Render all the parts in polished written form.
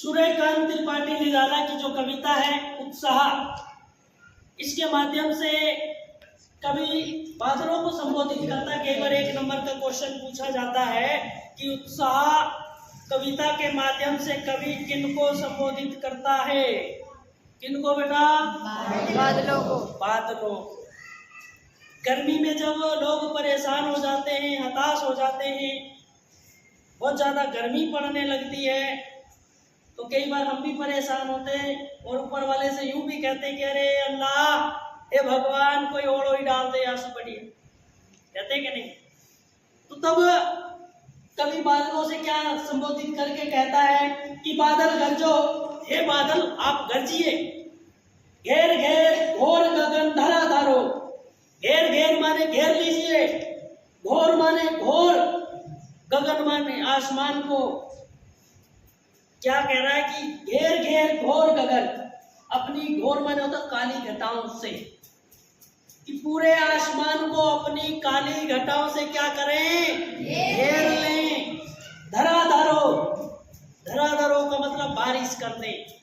सूर्यकांत त्रिपाठी निराला की जो कविता है उत्साह, इसके माध्यम से कवि बादलों को संबोधित करता है। कई बार 1 नंबर का क्वेश्चन पूछा जाता है कि उत्साह कविता के माध्यम से कवि किनको संबोधित करता है? किनको बेटा? बादलों को। बादलों। गर्मी में जब लोग परेशान हो जाते हैं, हताश हो जाते हैं, बहुत ज्यादा गर्मी पड़ने लगती है, तो कई बार हम भी परेशान होते हैं और ऊपर वाले से यूं भी कहते हैं कि अरे अल्लाह, हे भगवान, कोई ओढ़ो ही डाल दे, आंसू बढ़िया, कहते कि नहीं? तो तब कवि बादलों से क्या संबोधित करके कहता है कि बादल गरजो, हे बादल आप गरजिए, घेर घेर घोर गगन धरा धारो। घेर घेर माने घेर लीजिए, घोर माने घोर, गगन माने आसमान को। क्या कह रहा है कि घेर घेर घोर गगन, अपनी घोर माने होता काली घटाओं से, कि पूरे आसमान को अपनी काली घटाओं से क्या करें? घेर लें। धरा धरो, धरा धरो का मतलब बारिश कर दें।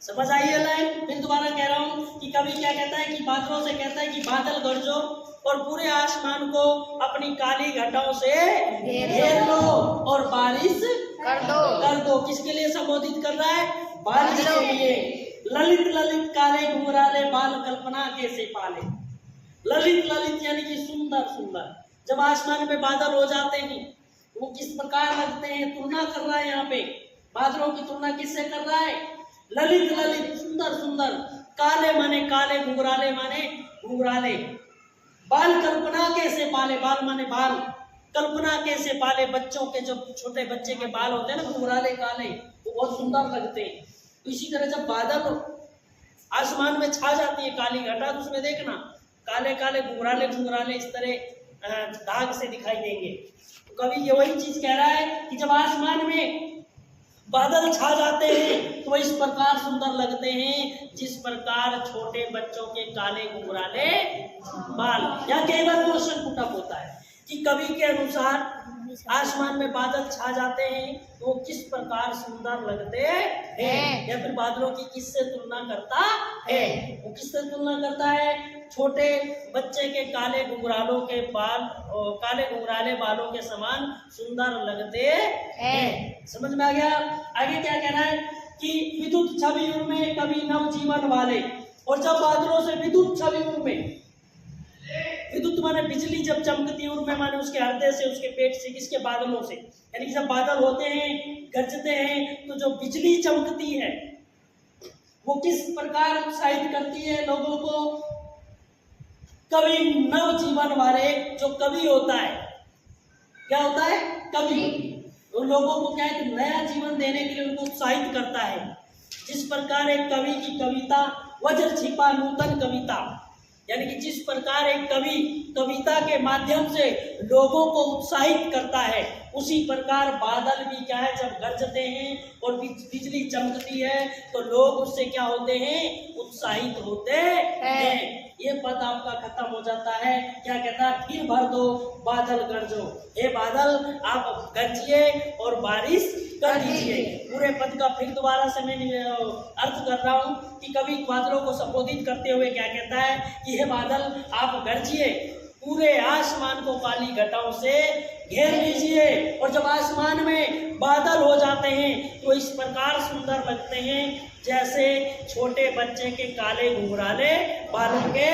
समझ आई है लाइन? मैं दोबारा कह रहा हूं कि कवि क्या कहता है कि बादलों से कहता है कि बादल गरजो और पूरे आसमान को अपनी काली घटाओं से घेर लो और बारिश कर दो। किसके लिए संबोधित कर रहा है? बारिश के लिए। ललित ललित काले घुंघराले बाल कल्पना कैसे पाले। ललित ललित यानी कि सुंदर सुंदर। जब आसमान में बादल हो जाते हैं वो किस प्रकार लगते हैं? तुलना कर रहा है यहाँ पे, बादलों की तुलना किससे कर रहा है? ललित ललित, सुंदर सुंदर। काले माने काले, घुंघराले माने घुंघराले। बाल कल्पना कैसे पाले, बाल माने बाल, कल्पना कैसे पाले। बच्चों के, जब छोटे बच्चे के बाल होते हैं ना घुंघराले काले, वो बहुत सुंदर लगते हैं। तो इसी तरह जब बादल आसमान में छा जाती है काली घटा, तो उसमें देखना काले काले घुंघराले घुंघराले इस तरह दाग से दिखाई देंगे। तो कवि ये वही चीज कह रहा है कि जब आसमान में बादल छा जाते हैं तो इस प्रकार सुंदर लगते हैं जिस प्रकार छोटे बच्चों के काले घुंघराले बाल। या कई बार क्वेश्चन पुट अप होता है कि कवि के अनुसार आसमान में बादल छा जाते हैं तो किस प्रकार सुंदर लगते हैं, या फिर बादलों की किससे तुलना करता है? वो किससे तुलना करता है? छोटे बच्चे के काले घुंघरालों के बाल, काले घुंघराले बालों के समान सुंदर लगते हैं। समझ में आ गया? आगे क्या कहना है कि विद्युत छवि में कवि नव जीवन वाले। और जब बादलों से विद्युत छवि में, विद्युत माने बिजली जब चमकती उनमें माने उसके हृदय से, उसके पेट से, किसके? बादलों से। यानी कि जब बादल होते हैं, गरजते हैं, तो जो बिजली चमकती है वो किस प्रकार उत्साहित करती है लोगों को? कवि नव जीवन वाले, जो कवि होता है, क्या होता है? कवि। तो लोगों को क्या है, नया जीवन देने के लिए उनको उत्साहित करता है। जिस प्रकार एक कवि की कविता वज्र छिपा नूतन कविता, यानी कि जिस प्रकार एक कवि कविता के माध्यम से लोगों को उत्साहित करता है, उसी प्रकार बादल भी क्या है, जब गरजते हैं और बिजली चमकती है तो लोग उससे क्या होते हैं? उत्साहित होते हैं। ये पद आपका खत्म हो जाता है। क्या कहता है? फिर भर दो बादल गरजो, हे बादल आप गरजिए और बारिश कर दीजिए। पूरे पद का फिर दोबारा से मैं अर्थ कर रहा हूँ कि कवि बादलों को संबोधित करते हुए क्या कहता है कि हे बादल आप गरजिए, पूरे आसमान को काली घटाओं से घेर लीजिए। और जब आसमान में बादल हो जाते हैं तो इस प्रकार सुंदर लगते हैं जैसे छोटे बच्चे के काले घुंघराले बालों के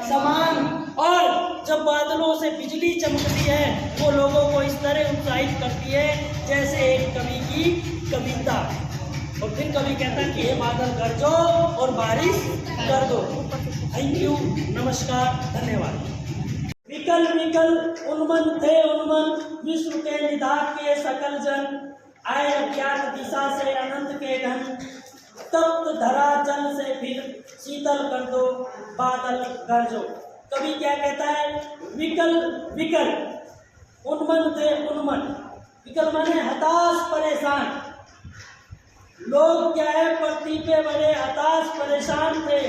समान। और जब बादलों से बिजली चमकती है वो लोगों को इस तरह उत्साहित करती है जैसे एक कवि की कविता। और फिर कवि कहता है कि हे बादल गरजो और बारिश कर दो। थैंक यू, नमस्कार, धन्यवाद। विकल विकल उन्मन थे उन्मन, विश्व के निधान के सकल जन, आए अज्ञात दिशा से अनंत के घन, तप्त धरा जल से फिर शीतल कर दो बादल गरजो। कवि क्या कहता है? विकल विकल, उन्मन थे उन्मन। विकल माने हताश परेशान। लोग क्या है, पृथ्वी पे बड़े हताश परेशान थे,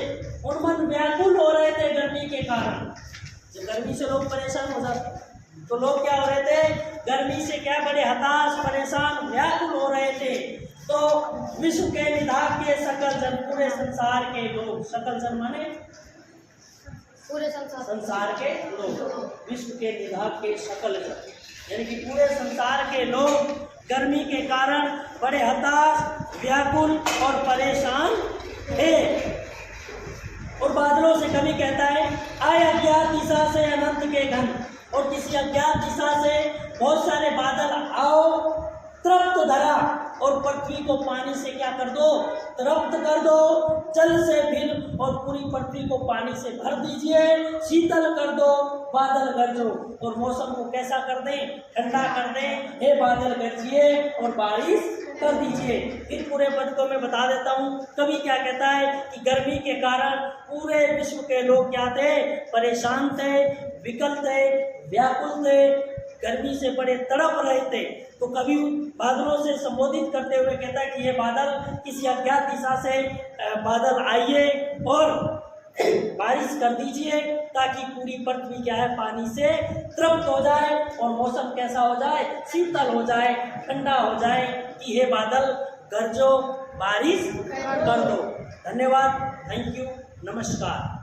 उन्मन व्याकुल हो रहे थे गर्मी के कारण। जब गर्मी से लोग परेशान हो जाते तो लोग क्या हो रहे थे? गर्मी से क्या बड़े हताश परेशान व्याकुल हो रहे थे। तो विश्व के निधाक के सकल जन, पूरे संसार के लोग, सकल जन माने पूरे संसार के लोग, विश्व के निधाक के सकल जन, यानी कि पूरे संसार के लोग गर्मी के कारण बड़े हताश, व्याकुल और परेशान थे। और बादलों से कवि कहता है, आए अज्ञात दिशा से अनंत के घन, और किसी अज्ञात दिशा से बहुत सारे बादल आओ, तृप्त धरा और पृथ्वी को पानी से क्या कर दो, तृप्त कर दो, जल से फिर और पूरी पृथ्वी को पानी से भर दीजिए, शीतल कर दो, बादल गरजो और मौसम को कैसा कर दें, ठंडा कर दें, हे बादल गरजिए और बारिश कर दीजिए। फिर पूरे पद को मैं बता देता हूँ, कवि क्या कहता है कि गर्मी के कारण पूरे विश्व के लोग क्या थे, परेशान थे, विकल थे, व्याकुल थे, गर्मी से बड़े तड़प रहे थे। तो कवि बादलों से संबोधित करते हुए कहता है कि ये बादल किसी अज्ञात दिशा से बादल आइए और बारिश कर दीजिए, ताकि पूरी पृथ्वी क्या है, पानी से तृप्त हो जाए और मौसम कैसा हो जाए, शीतल हो जाए, ठंडा हो जाए, कि हे बादल गरजो, बारिश कर दो। धन्यवाद, थैंक यू, नमस्कार।